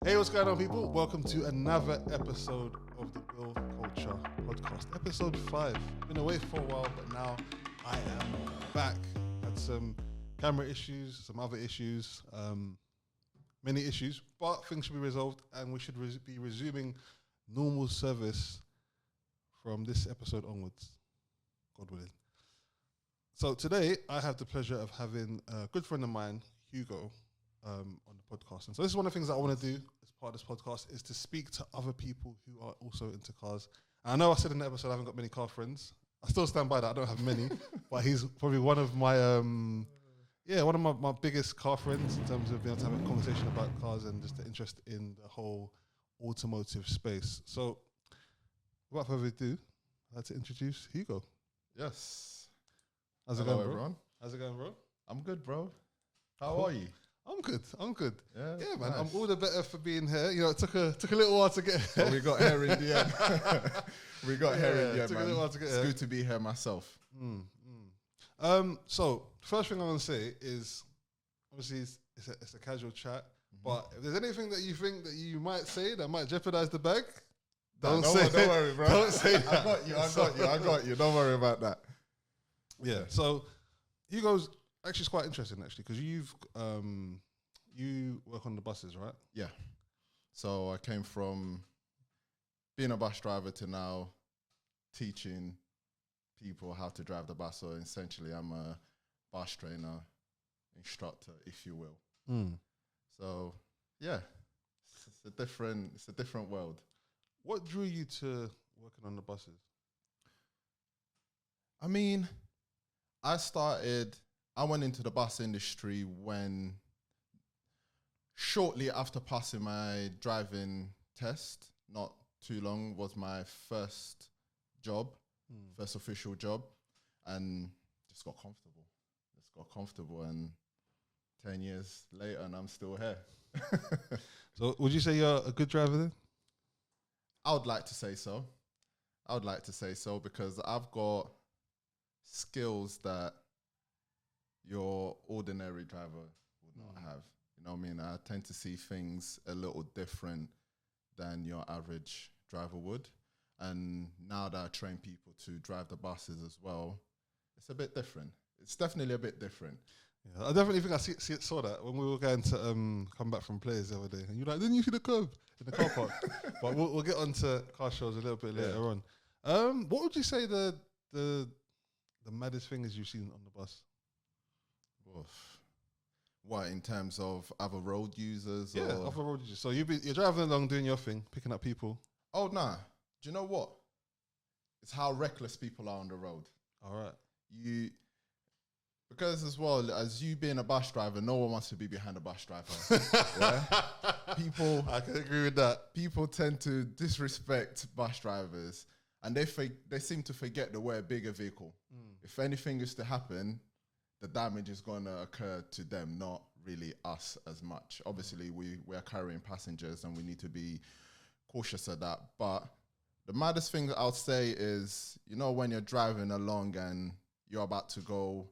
Hey, what's going on, people? Welcome to another episode of the Bill Culture Podcast, episode 5. Been away for a while, but now I am back. Had some camera issues, some other issues, many issues, but things should be resolved, and we should be resuming normal service from this episode onwards, God willing. So today, I have the pleasure of having a good friend of mine, Hugo, on the podcast. And so this is one of the things that I want to do as part of this podcast, is to speak to other people who are also into cars. And I know I said in the episode I haven't got many car friends. I still stand by that. I don't have many, but he's probably one of my my biggest car friends in terms of being able to have a conversation about cars and just the interest in the whole automotive space. So without further ado, I'd like to introduce Hugo. Yes. How's it Hello, going, bro? everyone. How's it going, bro? I'm good, bro. How Cool. are you? I'm good. Yeah, Man. nice. I'm all the better for being here. You know, it took a little while to get here. But we got here in the end. We got here in the end, took a man. little while to get It's here. good to be here myself. So first thing I want to say is, obviously it's a casual chat, but if there's anything that you think that you might say that might jeopardize the bag, don't worry, bro. Don't say that. I got you. Don't worry about that. Yeah. So Hugo's actually quite interesting, actually, because you work on the buses, right? Yeah. So I came from being a bus driver to now teaching people how to drive the bus. So essentially, I'm a bus trainer, instructor, if you will. So yeah, it's a different world. What drew you to working on the buses? I mean, I went into the bus industry when shortly after passing my driving test, not too long, was my first official job, and just got comfortable. And 10 years later, and I'm still here. So would you say you're a good driver then? I would like to say so. Because I've got skills that your ordinary driver would not have. You know what I mean? I tend to see things a little different than your average driver would. And now that I train people to drive the buses as well, it's a bit different. It's definitely a bit different. Yeah, I definitely think I saw that when we were going to come back from players the other day. And you're like, didn't you see the curb in the car park? But we'll get on to car shows a little bit later on. What would you say the maddest thing is you've seen on the bus? Oof. What, in terms of other road users? Yeah, or? off the road. So you're driving along, doing your thing, picking up people. Oh, nah. Do you know what? It's how reckless people are on the road. All right. Because as well, as you being a bus driver, no one wants to be behind a bus driver. Yeah? I can agree with that. People tend to disrespect bus drivers, and they seem to forget that we're a bigger vehicle. If anything is to happen, the damage is going to occur to them, not really us as much. Obviously, we are carrying passengers, and we need to be cautious of that. But the maddest thing that I'll say is, you know, when you're driving along and you're about to go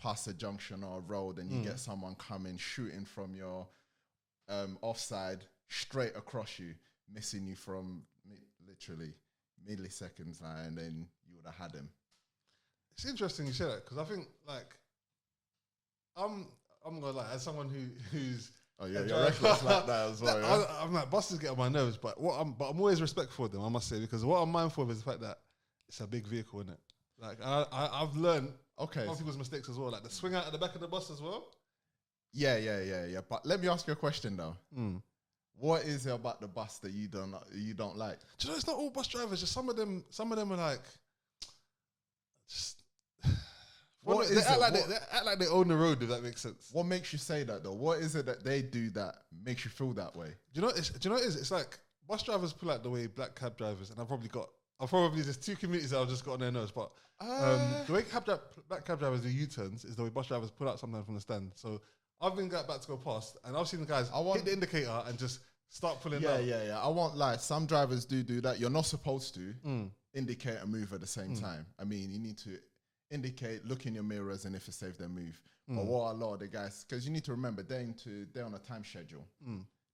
past a junction or a road, and you get someone coming, shooting from your offside straight across you, missing you from literally milliseconds, and then you would have had him. It's interesting you say that, because I think, like, I'm gonna lie, as someone who's You're reckless like that as well. Yeah? I'm like, buses get on my nerves, but I'm always respectful of them, I must say, because what I'm mindful of is the fact that it's a big vehicle, isn't it? Like I've learned other people's mistakes as well, like the swing out at the back of the bus as well. Yeah. But let me ask you a question though. What is it about the bus that you don't like? Do you know, it's not all bus drivers. Just some of them are like, just they act like they own the road. If that makes sense. What makes you say that though? What is it that they do that makes you feel that way? Do you know what it is? It's like bus drivers pull out the way black cab drivers, and I've probably there's two communities that I've just got on their nose, but the way black cab drivers do U-turns is the way bus drivers pull out sometimes from the stand. So I've been about to go past, and I've seen the guys hit the indicator and just start pulling out. Yeah. I won't lie. Some drivers do that. You're not supposed to indicate and move at the same time. I mean, you need to indicate, look in your mirrors, and if it's safe, then move. But what a lot of the guys, because you need to remember, they're on a time schedule.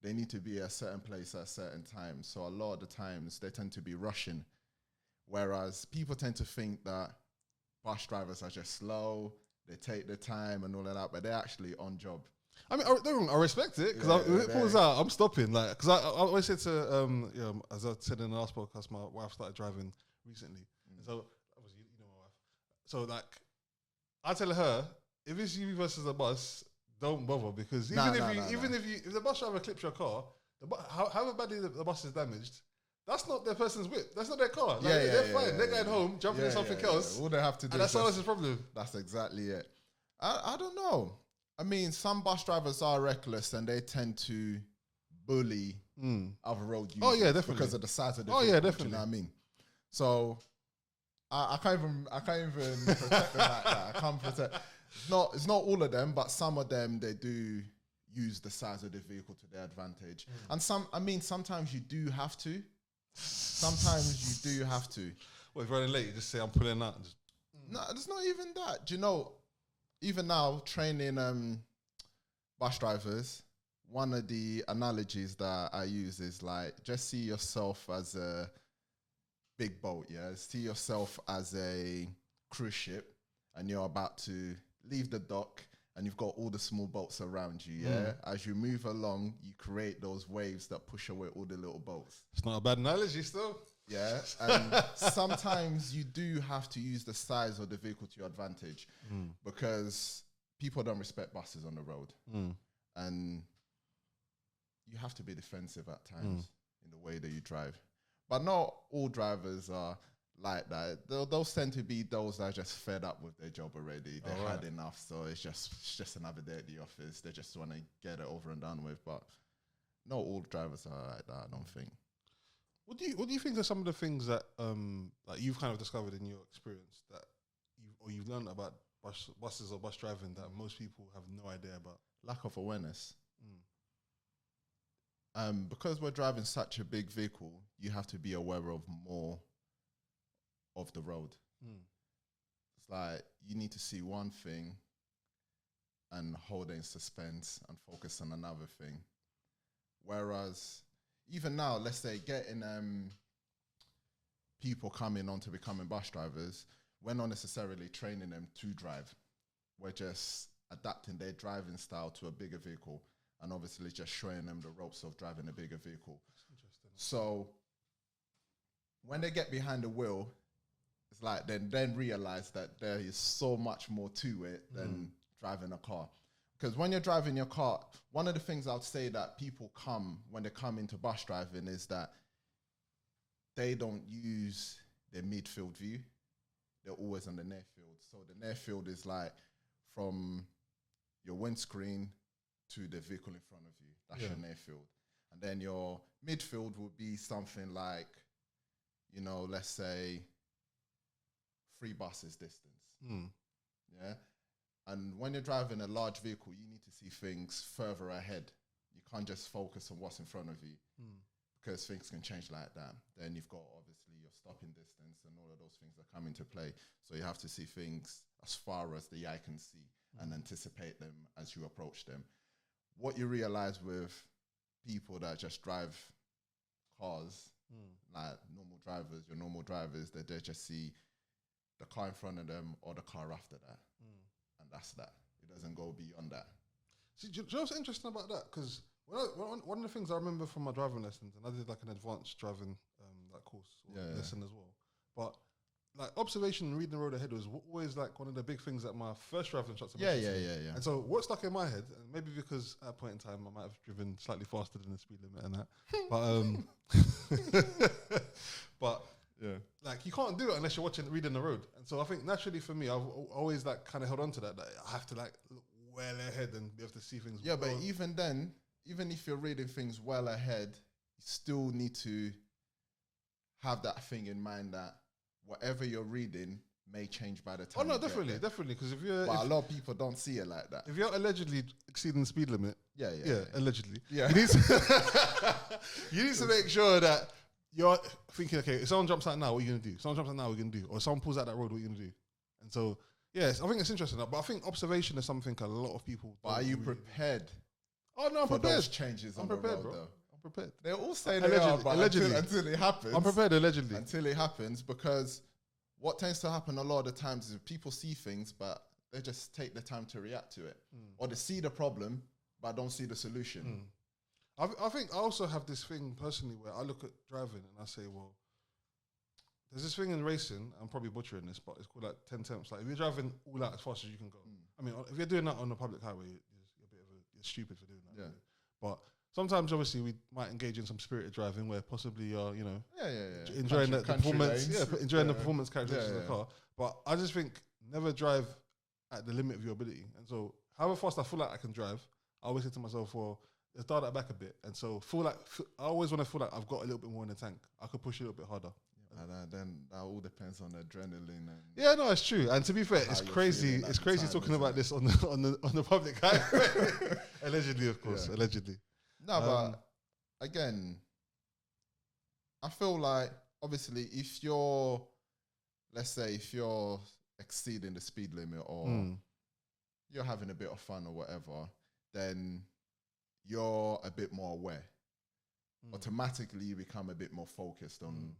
they need to be at a certain place at a certain time. So a lot of the times they tend to be rushing. Whereas people tend to think that bus drivers are just slow, they take their time and all of that, but they're actually on job. I mean, I respect it because when it pulls out, I'm stopping. Like, because I always said to, as I said in the last podcast, my wife started driving recently. So, obviously, you know my wife. So, like, I tell her, if it's you versus the bus, don't bother because if the bus driver clips your car, however badly the bus is damaged, that's not their person's whip. That's not their car. Like, they're fine. They're going home, jumping in something else. All they have to do. And that's someone else's problem. That's exactly it. I don't know. I mean, some bus drivers are reckless and they tend to bully other road users. Oh yeah, definitely. Because of the size of the vehicle, yeah, definitely. You know what I mean? So I can't even protect them like that. I can't protect. It's not all of them, but some of them they do use the size of the vehicle to their advantage. And sometimes you do have to. Sometimes you do have to. Well, if you're running late, you just say I'm pulling out. No, it's not even that. Do you know? Even now, training bus drivers, one of the analogies that I use is like, just see yourself as a big boat, yeah? See yourself as a cruise ship, and you're about to leave the dock, and you've got all the small boats around you, yeah? As you move along, you create those waves that push away all the little boats. It's not a bad analogy still. Yeah, and sometimes you do have to use the size of the vehicle to your advantage because people don't respect buses on the road. And you have to be defensive at times in the way that you drive. But not all drivers are like that. Those tend to be those that are just fed up with their job already. They've had enough, so it's just another day at the office. They just want to get it over and done with. But not all drivers are like that, I don't think. What do you think are some of the things that like you've kind of discovered in your experience that you've learned about buses or bus driving that most people have no idea about? Lack of awareness. Because we're driving such a big vehicle, you have to be aware of more of the road. It's like you need to see one thing and hold it in suspense and focus on another thing. Whereas even now, let's say getting people coming on to becoming bus drivers, we're not necessarily training them to drive. We're just adapting their driving style to a bigger vehicle and obviously just showing them the ropes of driving a bigger vehicle. So when they get behind the wheel, it's like then realize that there is so much more to it than driving a car. Because when you're driving your car, one of the things I'd say that people when they come into bus driving is that they don't use their midfield view. They're always on the near field. So the near field is like from your windscreen to the vehicle in front of you. That's your near field. And then your midfield would be something like, let's say 3 buses distance. Yeah. And when you're driving a large vehicle, you need to see things further ahead. You can't just focus on what's in front of you because things can change like that. Then you've got obviously your stopping distance and all of those things that come into play. So you have to see things as far as the eye can see and anticipate them as you approach them. What you realize with people that just drive cars, like your normal drivers, that they just see the car in front of them or the car after that. And that's that. It doesn't go beyond that. See, do you know what's interesting about that? Because one of the things I remember from my driving lessons, and I did like an advanced driving course lesson as well. But like observation and reading the road ahead was always like one of the big things that my first driving instructor mentioned to me. And so what stuck in my head, and maybe because at a point in time I might have driven slightly faster than the speed limit and that, but like you can't do it unless you're reading the road. And so I think naturally for me, I've always like kind of held on to that I have to like look well ahead and be able to see things. Yeah, but even then, even if you're reading things well ahead, you still need to have that thing in mind that whatever you're reading may change by the time. Oh no, definitely. Because if a lot of people don't see it like that. If you're allegedly exceeding the speed limit, allegedly, you need to make sure that you're thinking, okay, if someone jumps out now, what are you gonna do? Someone jumps out now, what are you gonna do? Or if someone pulls out that road, what are you gonna do? And so, yes, I think it's interesting. But I think observation is something a lot of people. But are you prepared? Oh no, I'm for prepared. those changes I'm on the prepared, road, bro. though. I'm prepared. They all say they Allegedly, are, but allegedly. until it happens. I'm prepared, allegedly. Until it happens, because what tends to happen a lot of the times is people see things, but they just take the time to react to it. Or they see the problem, but don't see the solution. I think I also have this thing personally where I look at driving and I say, well, there's this thing in racing, I'm probably butchering this, but it's called like 10 temps. Like if you're driving all out as fast as you can go. I mean, if you're doing that on the public highway, you're stupid for doing that. Yeah. Really. But sometimes, obviously, we might engage in some spirited driving where possibly you're, enjoying the performance, the performance characteristics of the car. But I just think never drive at the limit of your ability. And so, however fast I feel like I can drive, I always say to myself, well, let's dial that back a bit. And so, I always want to feel like I've got a little bit more in the tank. I could push a little bit harder. And then that all depends on adrenaline. And yeah, no, it's true. And to be fair, it's crazy. It's crazy talking about this on the public highway. Allegedly, of course. Yeah. Allegedly. No, but again, I feel like obviously if you're exceeding the speed limit or you're having a bit of fun or whatever, then you're a bit more aware. Automatically, you become a bit more focused on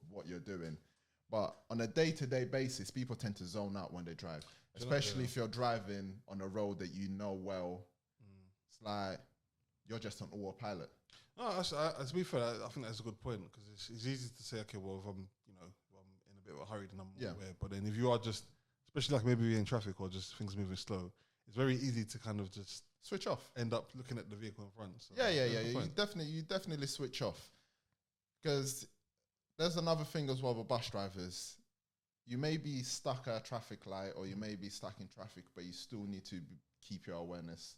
what you're doing. But on a day-to-day basis, people tend to zone out when they drive, especially if you're driving on a road that you know well. It's like you're just on autopilot. No, to be fair, I think that's a good point, because it's easy to say, okay, well, if I'm in a bit of a hurry, then I'm more aware. But then if you are just, especially like maybe you're in traffic or just things moving slow, it's very easy to kind of just switch off. End up looking at the vehicle in front. So You definitely switch off, because there's another thing as well with bus drivers. You may be stuck at a traffic light or you may be stuck in traffic, but you still need to keep your awareness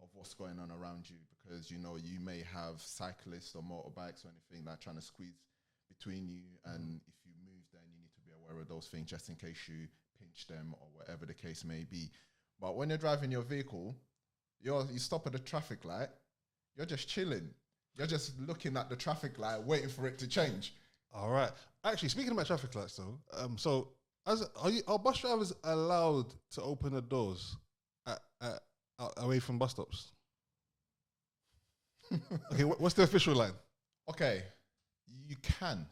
of what's going on around you, because, you may have cyclists or motorbikes or anything that are trying to squeeze between you. And if you move, then you need to be aware of those things just in case you pinch them or whatever the case may be. But when you're driving your vehicle, you stop at the traffic light, you're just chilling. You're just looking at the traffic light, waiting for it to change. All right. Actually, speaking about traffic lights, though, so are bus drivers allowed to open the doors away from bus stops? Okay, what's the official line? Okay, you can.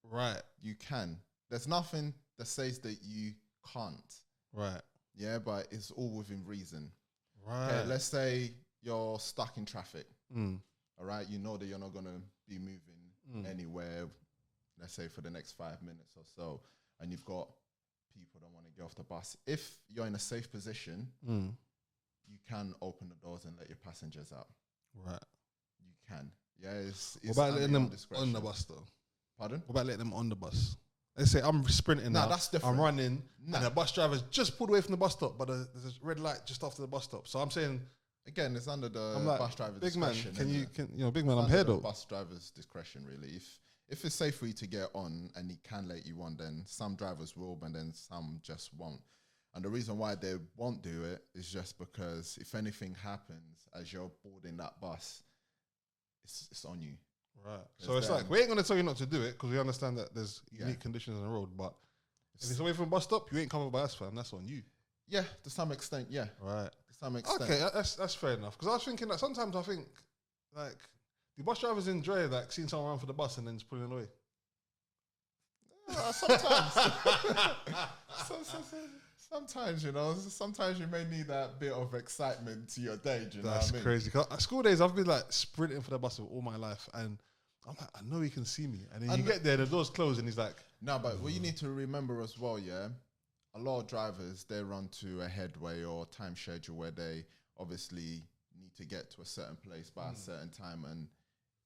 Right. You can. There's nothing that says that you can't. Right. Yeah, but it's all within reason. Right. Okay, let's say you're stuck in traffic. All right, you know that you're not going to be moving anywhere, let's say for the next 5 minutes or so, and you've got people that want to get off the bus. If you're in a safe position, you can open the doors and let your passengers out. Right. You can. Yeah, it's what about letting them on the bus, though? Pardon? What about letting them on the bus? Let's say I'm sprinting now. That's different. I'm running, and the bus driver's just pulled away from the bus stop, but there's a red light just after the bus stop. So I'm saying, again, it's under the bus driver's big discretion. Big man, I'm here though. Bus driver's discretion, really. If it's safe for you to get on and he can let you on, then some drivers will, but then some just won't. And the reason why they won't do it is just because if anything happens as you're boarding that bus, it's on you. Right. So it's like, we ain't going to tell you not to do it, because we understand that there's unique conditions on the road, but if it's away from bus stop, you ain't covered by us, fam. That's on you. Yeah, to some extent, yeah. Right. To some extent. Okay, that's fair enough. Because I was thinking that sometimes I think, like, the bus drivers enjoy, like, seeing someone run for the bus and then just pulling away. Sometimes. Sometimes you may need that bit of excitement to your day. Do you know what I mean? That's crazy. 'Cause at school days, I've been like sprinting for the bus all my life, and I'm like, I know he can see me. And then you get there, the door's closed, and he's like, no, but what you need to remember as well, a lot of drivers, they run to a headway or time schedule where they obviously need to get to a certain place by a certain time, and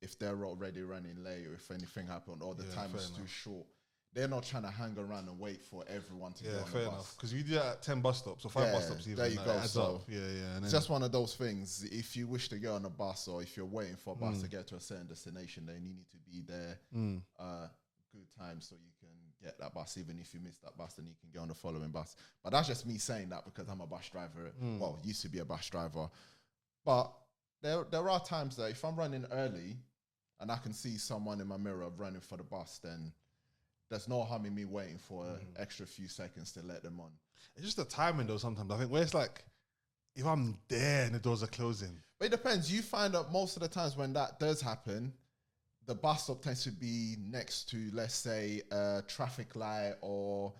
if they're already running late, or if anything happened, or the time is too short, they're not trying to hang around and wait for everyone to get on the fair bus. Enough. Because you do that at 10 bus stops or 5 bus stops even. There you go. So and it's just one of those things. If you wish to get on a bus, or if you're waiting for a bus to get to a certain destination, then you need to be there good time so you can get that bus. Even if you miss that bus, then you can get on the following bus. But that's just me saying that because I'm a bus driver. Well, used to be a bus driver. But there are times that if I'm running early and I can see someone in my mirror running for the bus, then there's no harm in me waiting for an extra few seconds to let them on. It's just the timing though sometimes. I think where it's like, if I'm there and the doors are closing. But it depends. You find that most of the times when that does happen, the bus stop tends to be next to, let's say, a traffic light, or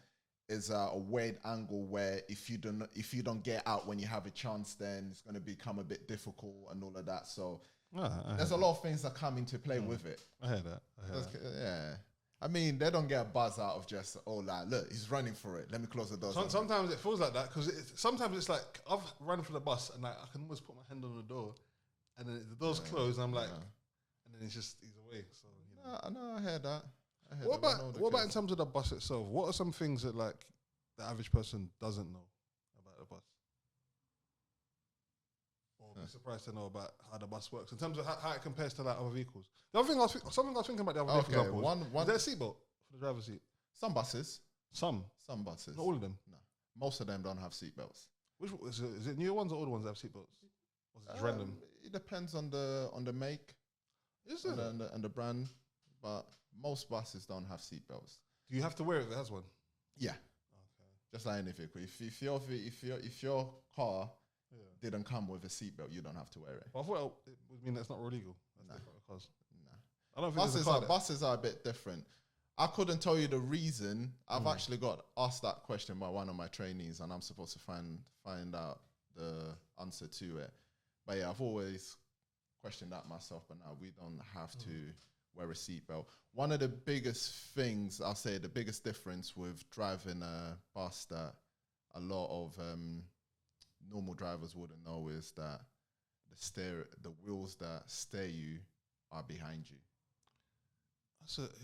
is a weird angle where if you don't get out when you have a chance, then it's going to become a bit difficult and all of that. So there's a lot of things that come into play with it. I hear that. Yeah. I mean, they don't get a buzz out of just, like, look, he's running for it. Let me close the door. Sometimes it feels like that because sometimes it's like I've run for the bus and like I can almost put my hand on the door, and then the door's closed and I'm like, and then he's away. So I hear that. What about in terms of the bus itself? What are some things that like the average person doesn't know about the bus, or be surprised to know about how the bus works in terms of how it compares to like other vehicles? The other thing something I was thinking about the other day, for example, is there a seatbelt for the driver's seat? Some buses. Some buses. Not all of them. No, most of them don't have seatbelts. Which is it? Newer ones or older ones that have seatbelts? Or is it just random? It depends on the make, and the brand, but most buses don't have seatbelts. Do you have to wear it if it has one? Yeah. Okay. Just like any vehicle. If your car didn't come with a seatbelt, you don't have to wear it. But I thought it would mean that's not illegal. That's different cars. Nah. I don't think buses are a bit different. I couldn't tell you the reason. I've actually got asked that question by one of my trainees, and I'm supposed to find out the answer to it. But yeah, I've always questioned that myself, but now we don't have to wear a seatbelt. One of the biggest things, I'll say the biggest difference with driving a bus that a lot of normal drivers wouldn't know is that the wheels that steer you are behind you.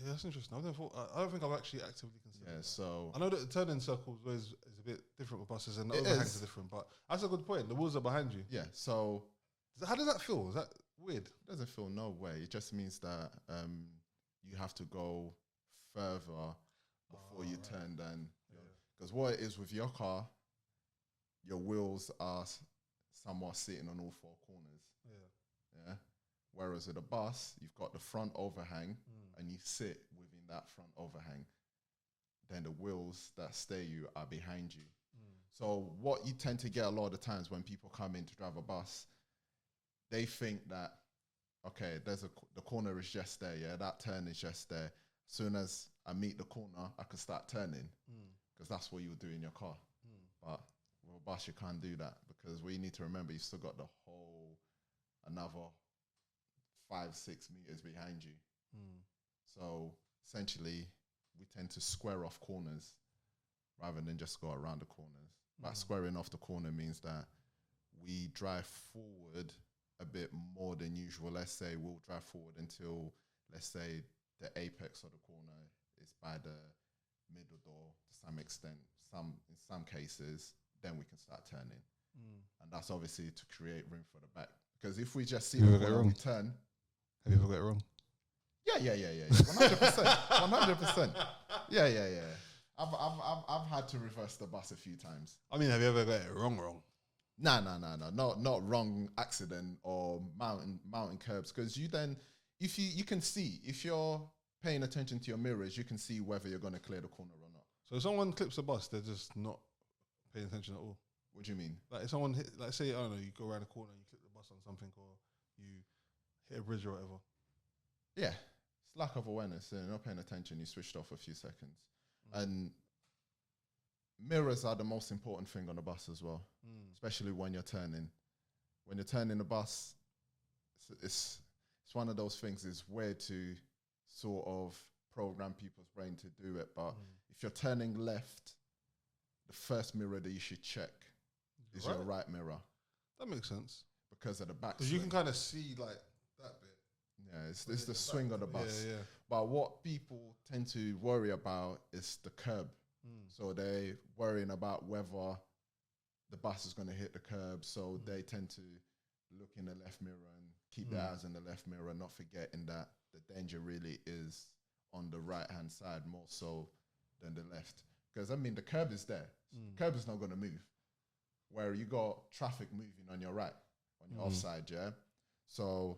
That's interesting. I don't think I've actually actively considered that. So I know that the turning circles is a bit different with buses and the overhangs are different, but that's a good point. The wheels are behind you. Yeah, so how does that feel? Is that weird? It doesn't feel no way. It just means that you have to go further before you turn then. Because what it is with your car, your wheels are somewhat sitting on all four corners. Yeah. Whereas with a bus, you've got the front overhang and you sit within that front overhang. Then the wheels that steer you are behind you. So what you tend to get a lot of the times when people come in to drive a bus, they think that, okay, the corner is just there, that turn is just there. As soon as I meet the corner, I can start turning, because that's what you'll do in your car. But with a bus, you can't do that, because what you need to remember, you've still got the whole another 5-6 meters behind you. So essentially, we tend to square off corners rather than just go around the corners. But squaring off the corner means that we drive forward a bit more than usual. Let's say we'll drive forward until, let's say, the apex of the corner is by the middle door to some extent. In some cases, then we can start turning. And that's obviously to create room for the back. Because if we just see the corner and we turn. Have you ever got it wrong? Yeah. 100%. 100%. Yeah. I've had to reverse the bus a few times. I mean, have you ever got it wrong? No. Not wrong accident or mountain curbs. Because you then, if you can see, if you're paying attention to your mirrors, you can see whether you're going to clear the corner or not. So if someone clips a bus, they're just not paying attention at all. What do you mean? Like if someone like say, I don't know, you go around the corner and you clip the bus on something, or you hit a bridge or whatever. Yeah. It's lack of awareness. You're not paying attention. You switched off a few seconds. And mirrors are the most important thing on the bus as well, especially when you're turning. When you're turning the bus, it's one of those things. It's weird to sort of program people's brain to do it, but if you're turning left, the first mirror that you should check is your right mirror. That makes sense. Because of the back. Because you can kind of see like that bit. Yeah, it's the swing of the bus. Yeah. But what people tend to worry about is the curb. So they're worrying about whether the bus is going to hit the curb. So they tend to look in the left mirror and keep their eyes in the left mirror, not forgetting that the danger really is on the right-hand side more so than the left. Because, I mean, the curb is there. The curb is not going to move. Where you got traffic moving on your right, on your offside, yeah? So,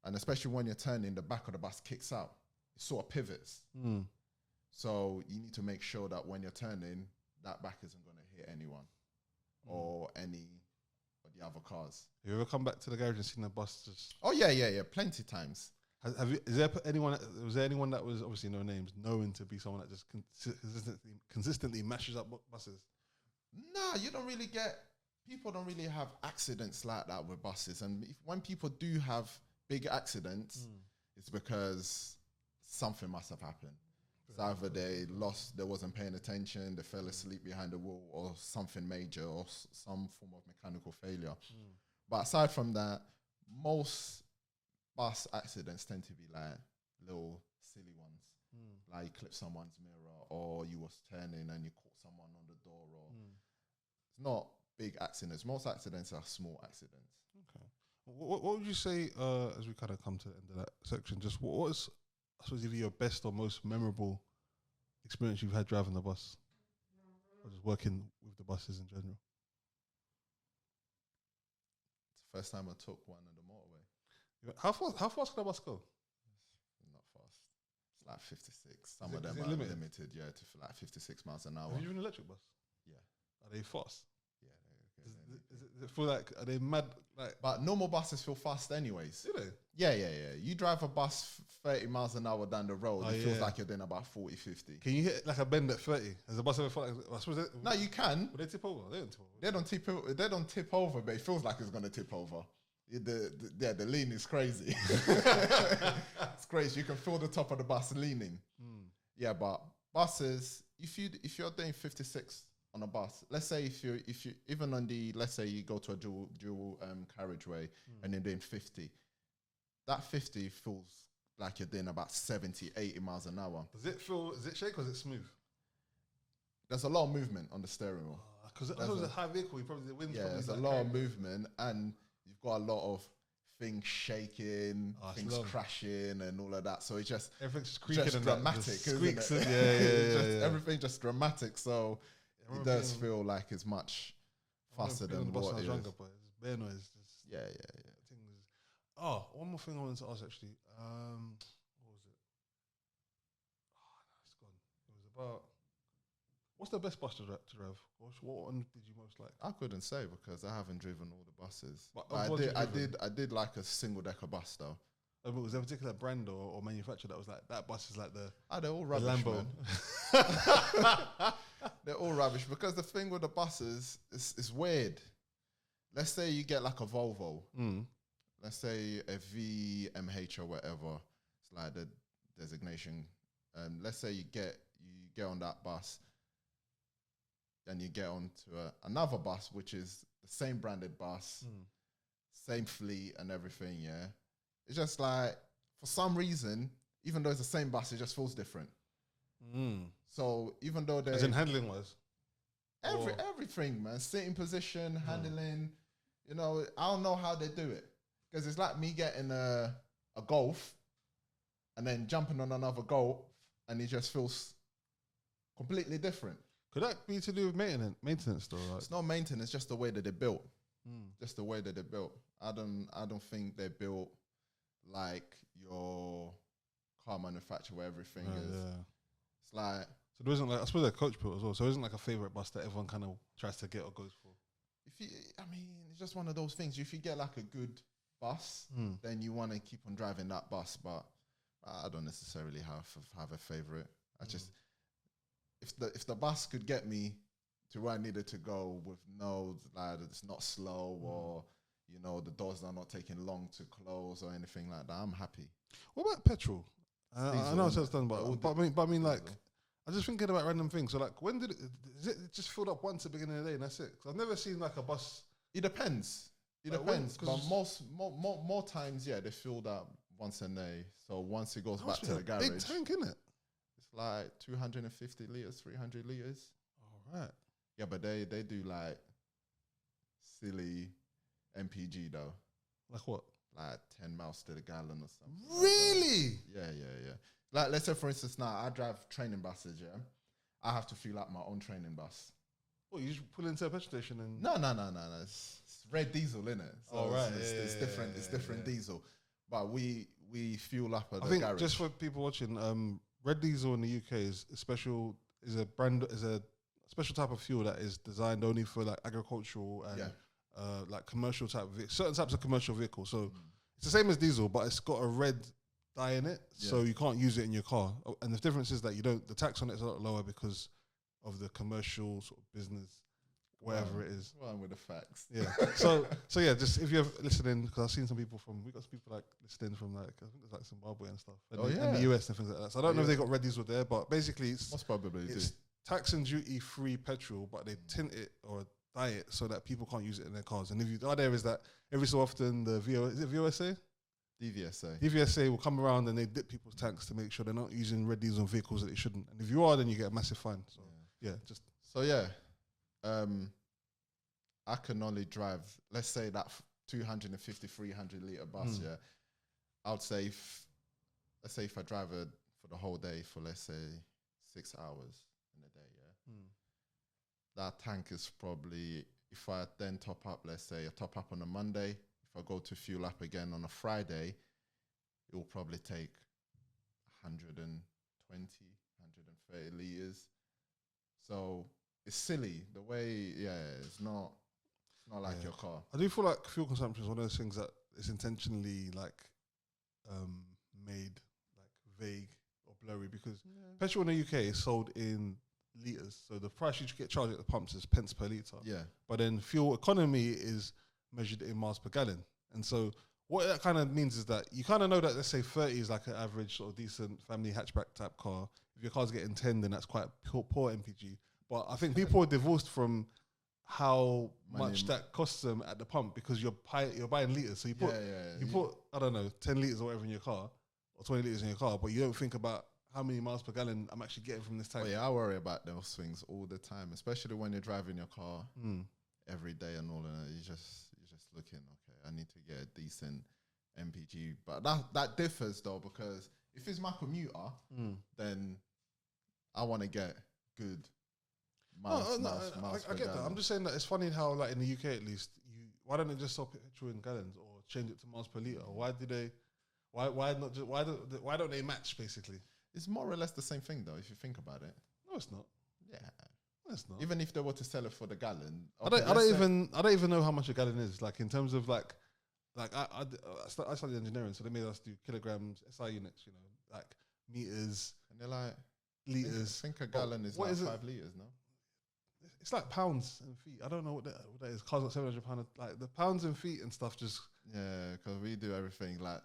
and especially when you're turning, the back of the bus kicks out. It sort of pivots. So you need to make sure that when you're turning, that back isn't going to hit anyone or the the other cars. Have you ever come back to the garage and seen a bus just? Oh yeah, plenty times. Have you? Is there anyone? Was there anyone that was obviously no names, known to be someone that just consistently mashes up buses? Nah, you don't really get. People don't really have accidents like that with buses, and when people do have big accidents, it's because something must have happened. It's either they wasn't paying attention, they fell asleep behind the wheel, or something major, or some form of mechanical failure. But aside from that, most bus accidents tend to be like little silly ones, like you clip someone's mirror, or you was turning and you caught someone on the door, or it's not big accidents. Most accidents are small accidents. Okay. What would you say, as we kind of come to the end of that section, just what is, I suppose, either your best or most memorable experience you've had driving the bus, or just working with the buses in general? It's the first time I took one on the motorway. How fast can a bus go? Not fast. It's like 56. Some of them are limited, to like 56 miles an hour. Have you driven an electric bus? Yeah. Are they fast? Yeah. Does it feel like, are they mad? Like, but normal buses feel fast anyways. Do they? Yeah. You drive a bus 30 miles an hour down the road, it feels like you're doing about 40, 50. Can you hit like a bend at 30? Has a bus ever felt like, I suppose no, you can. Would they tip over? They don't tip over. They don't tip over, but it feels like it's going to tip over. The lean is crazy. It's crazy. You can feel the top of the bus leaning. Yeah, but buses, if you're doing 56 on a bus, let's say if you even on the, let's say you go to a dual carriageway and you're doing 50, that 50 feels like you're doing about 70, 80 miles an hour. Is it shake or is it smooth? There's a lot of movement on the steering wheel. Because it was a high vehicle, you probably, the wind's probably there's a lot of movement, and you've got a lot of things shaking, things crashing, and all of that. So it's just everything's just creaking, just dramatic, squeaks. Isn't it? Everything's just dramatic. So it does feel like it's much faster than what it is. Younger, but it's bare noise. Yeah. One more thing I wanted to ask actually. What was it? Oh, no, it's gone. It was about. What's the best bus to drive? What one did you most like? I couldn't say because I haven't driven all the buses. But I did like a single decker bus though. Was there a particular brand or manufacturer that was like, that bus is like the they're all rubbish, man. They're all rubbish because the thing with the buses is weird. Let's say you get like a Volvo. Let's say a VMH or whatever. It's like the designation. Let's say you get on that bus. Then you get onto another bus, which is the same branded bus, same fleet and everything, yeah. It's just like, for some reason, even though it's the same bus, it just feels different. So even though they're... As in handling wise? Everything, man. Sitting position, handling, I don't know how they do it. Because it's like me getting a Golf and then jumping on another Golf, and it just feels completely different. Could that be to do with maintenance though? Right? It's not maintenance, just the way that they're built. Just the way that they're built. I don't think they're built like your car manufacturer where everything is. Yeah. It's like, so there isn't like, I suppose they're coach built as well. So there isn't like a favorite bus that everyone kind of tries to get or goes for. It's just one of those things. If you get like a good bus, then you want to keep on driving that bus. But I don't necessarily have a favorite. I just. If the bus could get me to where I needed to go with it's not slow or the doors are not taking long to close or anything like that, I'm happy. What about petrol? I know it's done, but I mean, like, I'm just thinking about random things. So like, when is it just filled up once at the beginning of the day and that's it? Because I've never seen like a bus. It depends. But more times, they filled up once a day. So once it goes back to the garage, big tank, innit? Like 250 liters, 300 liters. All right. Yeah, but they do like silly MPG though. Like what? Like 10 miles to the gallon or something. Really? Like yeah. Like let's say for instance now I drive training buses. Yeah, I have to fill up my own training bus. Oh, you just pull into a petrol station and no. It's red diesel, innit? So it's different. It's different diesel, but we fuel up at the garage. Just for people watching, red diesel in the UK is a special type of fuel that is designed only for like agricultural and like commercial type of certain types of commercial vehicles. So it's the same as diesel, but it's got a red dye in it, so you can't use it in your car. And the difference is that the tax on it is a lot lower because of the commercial sort of business, whatever it is. Well, with the facts. Yeah. so yeah, just if you're listening, because I've seen some people we got some people like listening from like I think there's like Zimbabwe and stuff, and, and the US and things like that. So I don't know if they got red diesel there, but basically it's most probably it's tax and duty free petrol, but they tint it or dye it so that people can't use it in their cars. And the idea is that every so often the VOSA? DVSA will come around and they dip people's tanks to make sure they're not using red diesel on vehicles that they shouldn't. And if you are, then you get a massive fine. So I can only drive, let's say that 250, 300 litre bus, I'd say, let's say if I drive it for the whole day for, let's say, 6 hours in a day, that tank is probably, if I then top up, let's say I top up on a Monday, if I go to fuel up again on a Friday, it will probably take 120, 130 litres. So it's silly the way, it's not like your car. I do feel like fuel consumption is one of those things that is intentionally like made like vague or blurry because petrol in the UK is sold in litres. So the price you get charged at the pumps is pence per litre. Yeah. But then fuel economy is measured in miles per gallon. And so what that kind of means is that you kind of know that, let's say 30 is like an average sort of decent family hatchback type car. If your car's getting 10, then that's quite poor MPG. But I think people are divorced from how much that costs them at the pump because you're buying litres. So you put, I don't know, 10 litres or whatever in your car or 20 litres in your car, but you don't think about how many miles per gallon I'm actually getting from this tank. Oh yeah, I worry about those things all the time, especially when you're driving your car every day and all of that. You're just looking, okay, I need to get a decent MPG. But that differs though, because if it's my commuter, then I want to get good miles. I get that. I'm just saying that it's funny how, like in the UK at least, why don't they just stop petrol in gallons or change it to miles per litre? Why don't they match basically? It's more or less the same thing though, if you think about it. No, it's not. Yeah. It's not. Even if they were to sell it for the gallon. Okay, I don't even know how much a gallon is. Like in terms of like I studied engineering, so they made us do kilograms, SI units, you know, like meters. And they're like liters. I think a gallon is like 5 litres, no? It's like pounds and feet. I don't know what that is. Cars got 700 pounds. Like the pounds and feet and stuff just. Yeah, because we do everything like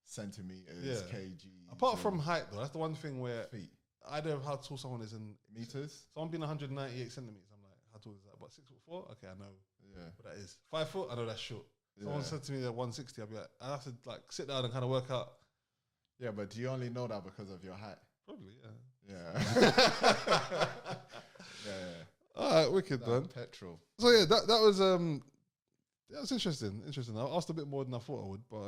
centimeters, kg. Apart from height though, that's the one thing where feet. I don't know how tall someone is in meters. Someone being 198 centimeters, I'm like, how tall is that? About 6'4"? Okay, I know. Yeah. What that is. 5 foot, I know that's short. Someone said to me they're 160, I'll be like, I have to like sit down and kind of work out. Yeah, but do you only know that because of your height? Probably, yeah. Yeah. Yeah. All right, wicked, man. Petrol. So yeah, that was that was interesting. I asked a bit more than I thought I would, but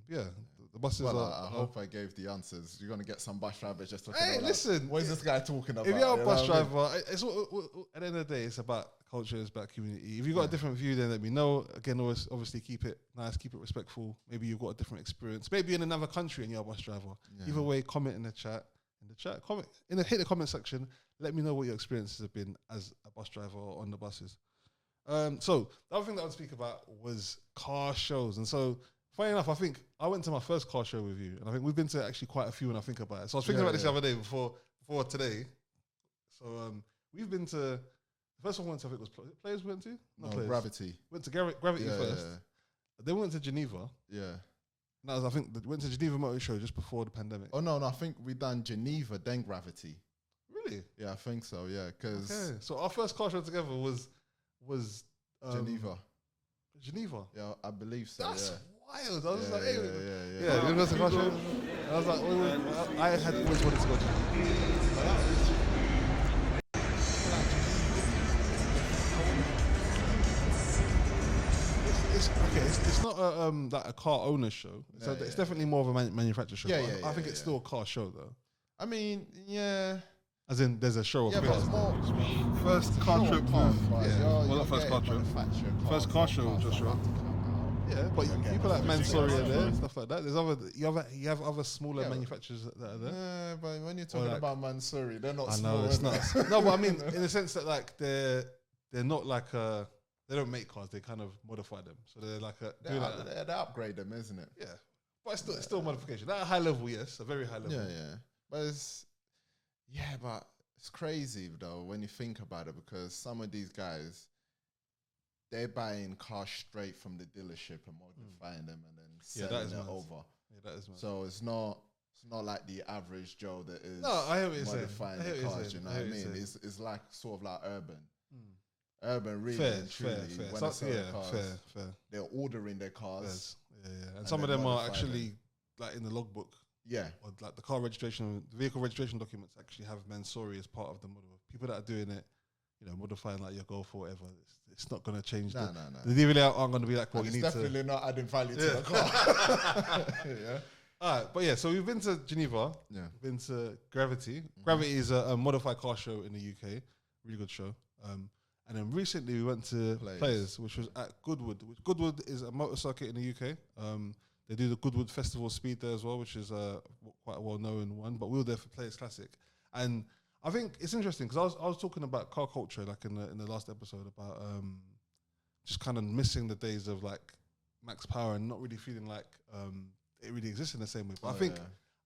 yeah, the buses. Well, I hope I gave the answers. You're gonna get some bus drivers just talking about. Hey, listen, what is this guy talking about? If you're a bus driver, it's at the end of the day, it's about culture, it's about community. If you've got a different view, then let me know. Again, always obviously keep it nice, keep it respectful. Maybe you've got a different experience. Maybe in another country and you're a bus driver. Yeah. Either way, comment in the chat. Comment hit the comment section. Let me know what your experiences have been as a bus driver or on the buses. So the other thing that I would speak about was car shows. And so funny enough, I think I went to my first car show with you, and I think we've been to actually quite a few when I think about it. So I was thinking about this the other day before today. So we've been to, the first one we went to, I think was Players we went to? No, Gravity. Went to Gravity first. Yeah. Then we went to Geneva. Yeah. That was, I think, went to Geneva Motor Show just before the pandemic. Oh, no, I think we done Geneva, then Gravity. Really? Yeah, I think so, yeah. Okay. So our first car show together was Geneva. Geneva? Yeah, I believe so, That's wild. I was yeah, like, hey. Yeah. It was a car show. And I was like, I had always wanted to go to Geneva. It's not like a car owner show. So it's definitely more of a manufacturer show. I think it's still a car show though. I mean, yeah. As in, there's a show of cars. First car trip. Well, not first car trip. First car show just show. Yeah, but people like Mansory are there and stuff like that. There's you have other smaller manufacturers that are there. Yeah, but when you're talking about Mansory, they're not small. I know it's not. No, but I mean in the sense that like they're not like they're they don't make cars; they kind of modify them. So they're like they upgrade them, isn't it? Yeah, but it's still a modification. At a high level, yes, a very high level. Yeah. But it's crazy though when you think about it, because some of these guys, they're buying cars straight from the dealership and modifying them and then selling it over. Yeah, that is mad. So it's not like the average Joe that is I hear what you're modifying saying. the cars. You know what I mean? It's like sort of like urban, really Fair, and truly. fair. When they sell cars, fair. They're ordering their cars. Yeah. And some of them are actually like in the logbook. Yeah. Or like the car registration, the vehicle registration documents actually have Mansory as part of the model. People that are doing it, modifying like your Golf or whatever, it's not going to change. No. The DVLA aren't going to be like, well, you need to. It's definitely not adding value to the car. Yeah. All right, but yeah, so we've been to Geneva. Yeah. We've been to Gravity. Gravity is a modified car show in the UK. Really good show. And then recently we went to Players, which was at Goodwood. Goodwood is a motor circuit in the UK. They do the Goodwood Festival Speed there as well, which is quite a well-known one. But we were there for Players Classic. And I think it's interesting because I was talking about car culture like in the last episode about just kind of missing the days of like Max Power and not really feeling like it really exists in the same way. But I think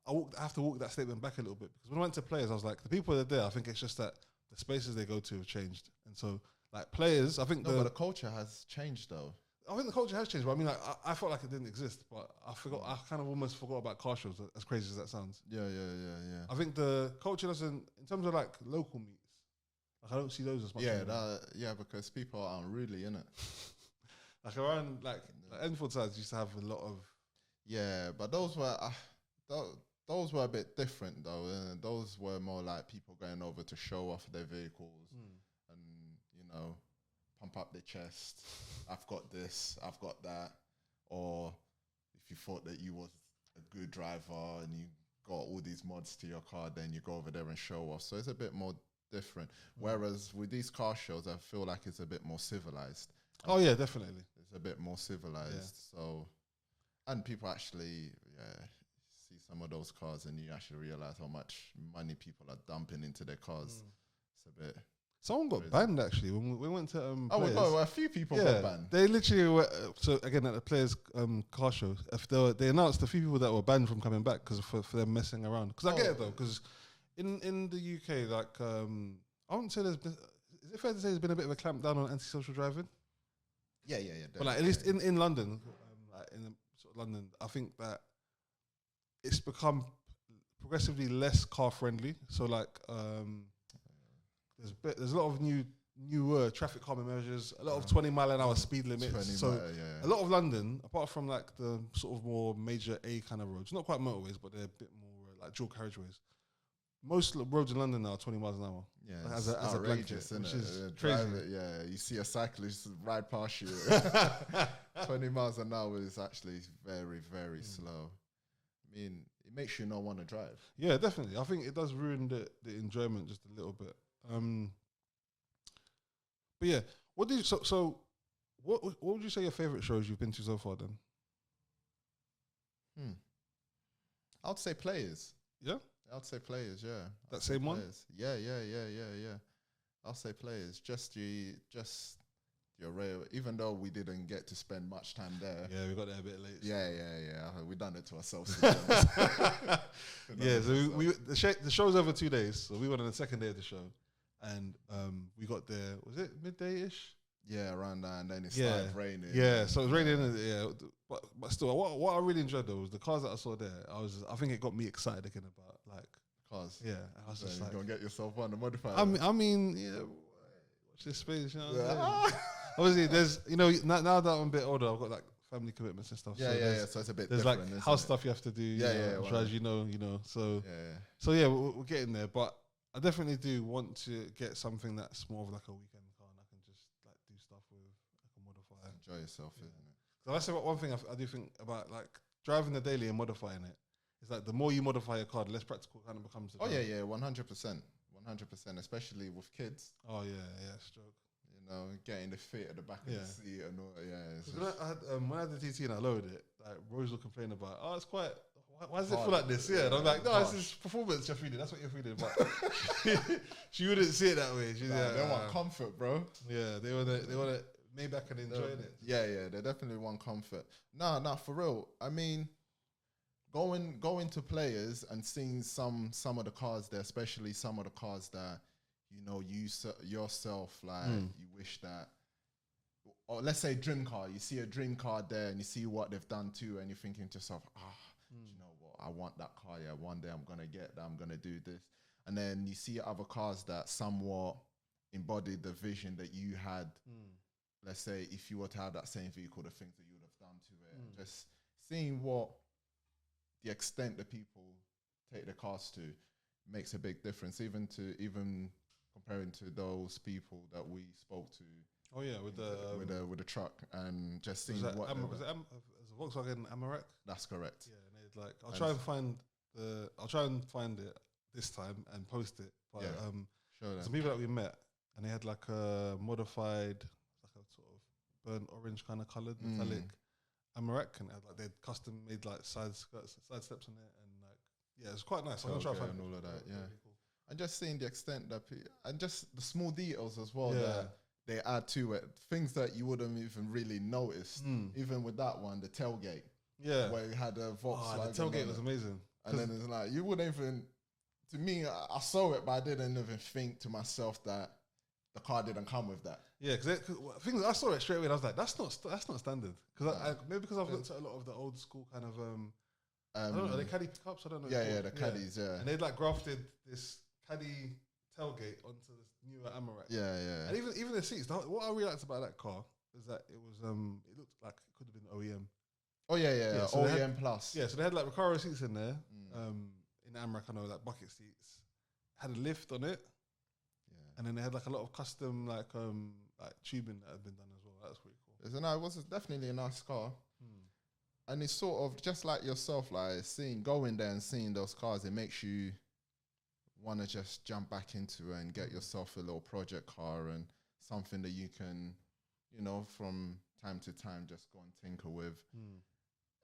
I have to walk that statement back a little bit, because when I went to Players, I was like, the people that are there, I think it's just that the spaces they go to have changed. And so like Players, I think but the culture has changed though. I think the culture has changed, but I mean, like, I felt like it didn't exist, but I kind of almost forgot about car shows, as crazy as that sounds. Yeah. I think the culture doesn't, in terms of like local meets, like I don't see those as much. Yeah, because people aren't really in it. Like around, like Enfield sides used to have a lot of. Yeah, but those were a bit different though. Those were more like people going over to show off their vehicles and, pump up their chest. I've got this, I've got that. Or if you thought that you was a good driver and you got all these mods to your car, then you go over there and show off. So it's a bit more different. Whereas with these car shows, I feel like it's a bit more civilized. Oh yeah, definitely. It's a bit more civilized. So, and people actually, see some of those cars and you actually realize how much money people are dumping into their cars. It's a bit. Someone got banned actually when we went to Players. A few people got banned. They literally were, so again at the Players car show, they announced a few people that were banned from coming back because for them messing around. Because I get it though, because in the UK, like I wouldn't say is it fair to say there's been a bit of a clampdown on antisocial driving? Yeah. But like at least in London, like in sort of London, I think that it's become progressively less car friendly. So like there's a lot of newer traffic calming measures, a lot of 20 mile an hour speed limits. So a lot of London, apart from like the sort of more major A kind of roads, not quite motorways, but they're a bit more like dual carriageways. Most roads in London now are 20 miles an hour. Yeah, like as a blanket, which is crazy. You see a cyclist ride past you. 20 miles an hour is actually very, very slow. I mean, it makes you not want to drive. Yeah, definitely. I think it does ruin the enjoyment just a little bit. But yeah, what would you say your favorite shows you've been to so far then? I would say Players. Yeah? I'd say Players, yeah. That same one? Yeah. I'll say Players. Just your rail, even though we didn't get to spend much time there. Yeah, we got there a bit late. Yeah. We done it to ourselves. Yeah, so the show's over 2 days, so we went on the second day of the show, and we got there. Was it midday-ish? Yeah, around that, and then it started raining. Yeah, so it was raining. Yeah, but still, what I really enjoyed though was the cars that I saw there. I think it got me excited again about like cars. Yeah, I was just like, you're gonna get yourself on the modified. I mean, yeah. Watch this space, you know what I'm saying? Obviously, there's, now that I'm a bit older, I've got like family commitments and stuff. Yeah. So it's a bit there's different. There's like house stuff you have to do. I'm sure as you know. So yeah, we're getting there. But I definitely do want to get something that's more of like a weekend car, and I can just like do stuff with like a modifier. Enjoy yourself, isn't it? So that's about one thing I do think about, like driving the daily and modifying it. It's like the more you modify your car, the less practical it kind of becomes. 100%, especially with kids. Oh yeah, stroke. Getting the fit at the back of the seat and all. When I had the TT and I loaded it, like Rose will complain about, it's quite. Why does it feel like this? Yeah, and I'm like, no, it's this performance you're feeling. That's what you're feeling. But she wouldn't see it that way. She's they want comfort, bro. Yeah, they want to Maybach and enjoying it. Yeah, they definitely want comfort. Nah, for real. I mean, going to players and seeing some of the cars there, especially some of the cars that you yourself like you wish that, or let's say dream car. You see a dream car there, and you see what they've done too, and you're thinking to yourself, you know what? I want that car. Yeah, one day I'm gonna get that. I'm gonna do this. And then you see other cars that somewhat embody the vision that you had. Let's say if you were to have that same vehicle, the things that you would have done to it. Just seeing what the extent that people take the cars to makes a big difference. Even comparing to those people that we spoke to. Oh yeah, with the truck, and just seeing what was it a Volkswagen Amarok? That's correct. Yeah, and it's like I'll try and find it this time and post it. But some people that we met, and they had like a modified, like a sort of burnt orange kind of coloured metallic Amarok, and they'd custom made like side steps on it, and like it's quite nice. I'm gonna try to find and all of that. Yeah, cool. And just seeing the extent that and just the small details as well that they add to it, things that you wouldn't even really notice. Even with that one, the tailgate. Yeah, where you had a Volkswagen. The tailgate was amazing. And then it's like you wouldn't even. To me, I saw it, but I didn't even think to myself that the car didn't come with that. Yeah, because things I saw it straight away, and I was like, that's not standard. Because maybe because I've looked at a lot of the old school kind of I don't know, are they caddy pickups? I don't know. Yeah, the caddies. Yeah, and they'd like grafted this caddy tailgate onto this newer Amarok. Yeah. And even the seats. What I really liked about that car is that it was it looked like it could have been OEM. Oh yeah. So OEM plus. Yeah, so they had like Recaro seats in there. In the Amarok, I know, like bucket seats. Had a lift on it. Yeah. And then they had like a lot of custom like tubing that had been done as well. That's pretty cool. It was definitely a nice car. And it's sort of just like yourself, like going there and seeing those cars, it makes you want to just jump back into it and get yourself a little project car and something that you can, from time to time just go and tinker with.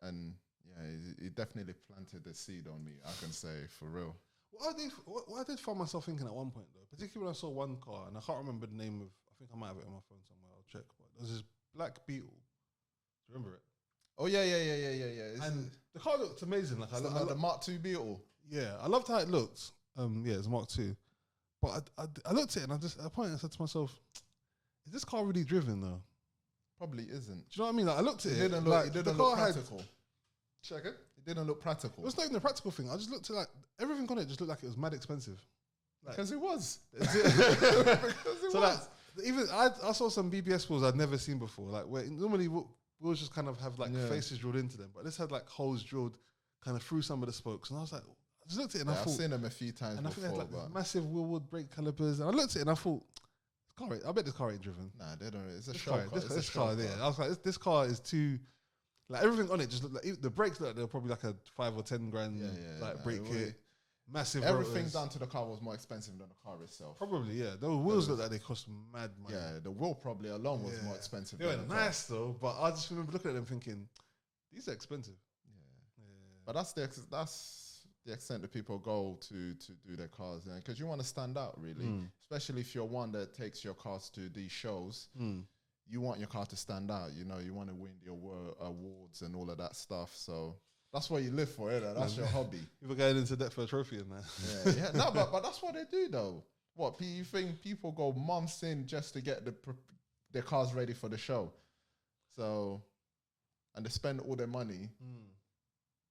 And yeah, it definitely planted the seed on me, I can say, for real. What I did find myself thinking at one point, though, particularly when I saw one car, and I can't remember the name of, I think I might have it on my phone somewhere, I'll check, but there was this black Beetle. Do you remember it? Oh, yeah. And the car looked amazing. Like the Mark II Beetle. Yeah, I loved how it looked. It's Mark II. But I looked at it, and at a point I said to myself, is this car really driven, though? Probably isn't. Do you know what I mean? Like, I looked at it. It didn't look practical. Check it. It didn't look practical. It was not even a practical thing. I just looked at everything on it just looked like it was mad expensive. Because it was. Even I saw some BBS wheels I'd never seen before. Like where normally wheels just kind of have like faces drilled into them, but this had like holes drilled kind of through some of the spokes. And I was like, I just looked at it and I thought, I've seen them a few times and before. I think they had like massive wheelwood brake calipers. And I looked at it and I thought, I bet this car ain't driven. Nah, they don't. It's a show car. This car, yeah. I was like, this car is too. Like everything on it just looked like the brakes looked like they were probably like a 5 or 10 grand brake kit. Massive. Everything rotors. done to the car was more expensive than the car itself. Probably, yeah. The wheels looked like they cost mad money. Yeah, the wheel probably alone was more expensive. They were nice though, but I just remember looking at them thinking, these are expensive. Yeah. But that's the extent that people go to do their cars, because you want to stand out, really. Especially if you're one that takes your cars to these shows. You want your car to stand out, you want to win the awards and all of that stuff. So that's what you live for, innit? That's your hobby. You're going into debt for a trophy in that. Yeah. No, but that's what they do, though. What, you think people go months in just to get their cars ready for the show? So, and they spend all their money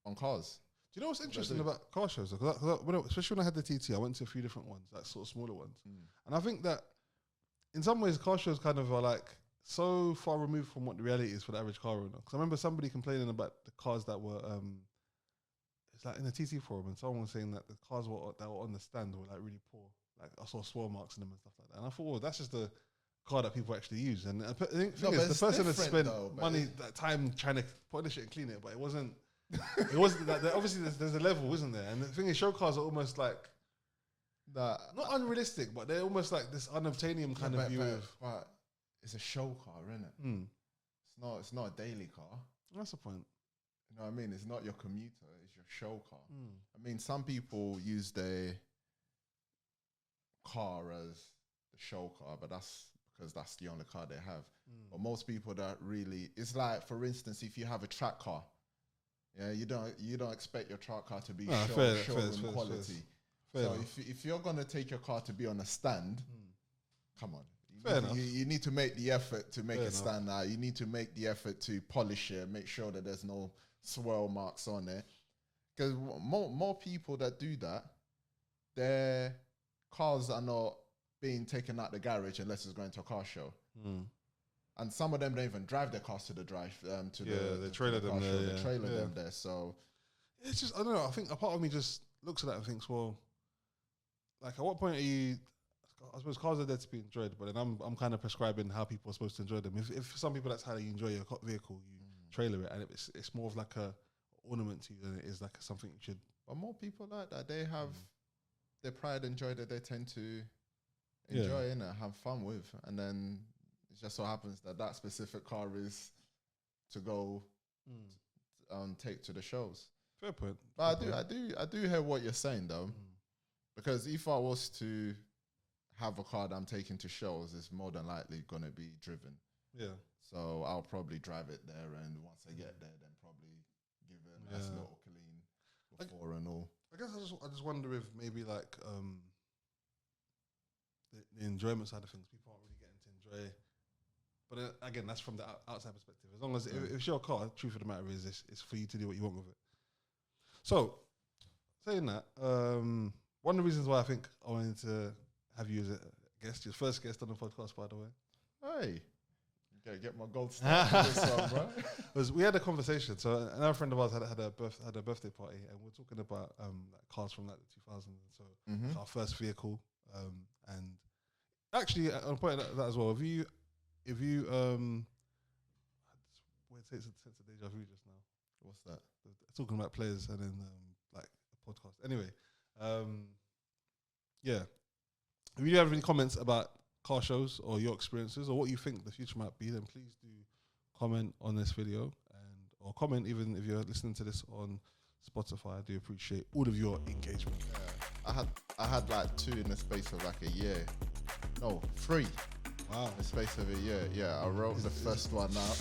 on cars. Do you know what's interesting about car shows? Especially when I had the TT, I went to a few different ones, like sort of smaller ones. And I think that in some ways, car shows kind of are like so far removed from what the reality is for the average car owner. Because I remember somebody complaining about the cars that were, it's like in the TT forum, and someone was saying that the cars that were on the stand were like really poor. Like I saw swirl marks in them and stuff like that. And I thought, well, that's just the car that people actually use. And I think the person that spent money, that time trying to polish it and clean it, but it wasn't. It wasn't like obviously there's a level, isn't there? And the thing is, show cars are almost like not unrealistic, but they're almost like this unobtainium kind of view of. But it's a show car, isn't it? It's not a daily car. That's the point. You know what I mean? It's not your commuter. It's your show car. I mean, some people use their car as the show car, but that's because that's the only car they have. But most people don't really. It's like, for instance, if you have a track car, yeah, you don't expect your track car to be showroom quality. So if you're gonna take your car to be on a stand, come on, you need to make the effort to make it stand out. You need to make the effort to polish it, make sure that there's no swirl marks on it. Because more people that do that, their cars are not being taken out the garage unless it's going to a car show. And some of them don't even drive their cars to the drive they trailer them there. They trailer them there. So it's just, I don't know. I think a part of me just looks at that and thinks, well, like, at what point are you? I suppose cars are there to be enjoyed, but then I'm kind of prescribing how people are supposed to enjoy them. If for some people that's how you enjoy your vehicle, you trailer it, and it's more of like a ornament to you than it is like something you should. But more people like that, they have their pride and joy that they tend to enjoy and have fun with, and then it just so happens that specific car is to go take to the shows. Fair point. But I do hear what you're saying though, because if I was to have a car that I'm taking to shows, it's more than likely going to be driven. Yeah. So I'll probably drive it there, and once I get there, then probably give it a nice little clean before and all. I guess I just wonder if maybe like the enjoyment side of things, people aren't really getting to enjoy. But again, that's from the outside perspective. As long as if it's your car, the truth of the matter is it's for you to do what you want with it. So, saying that, one of the reasons why I think I wanted to have you as a guest, your first guest on the podcast, by the way. Hey, you gotta get my gold star for this one, bro. Was we had a conversation. So another friend of ours had a birthday party, and we're talking about like cars from like the 2000s. So it's our first vehicle, and actually on a point of that as well. If you weird sense of deja vu just now. What's that? Talking about players and then like a podcast. Anyway, yeah. If you have any comments about car shows or your experiences or what you think the future might be, then please do comment on this video or comment even if you're listening to this on Spotify. I do appreciate all of your engagement. Yeah. I had like 2 in the space of like a year. No, 3. Wow. In the space of a year. Yeah, I wrote the first one out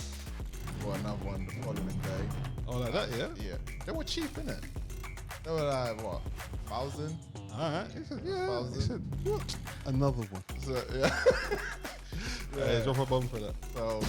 for another one the following day. Oh, like that, yeah? Yeah. They were cheap, innit? They were like, what, 1,000? Alright. He said, what? Another one. So, yeah. Yeah, drop a bomb for that. So,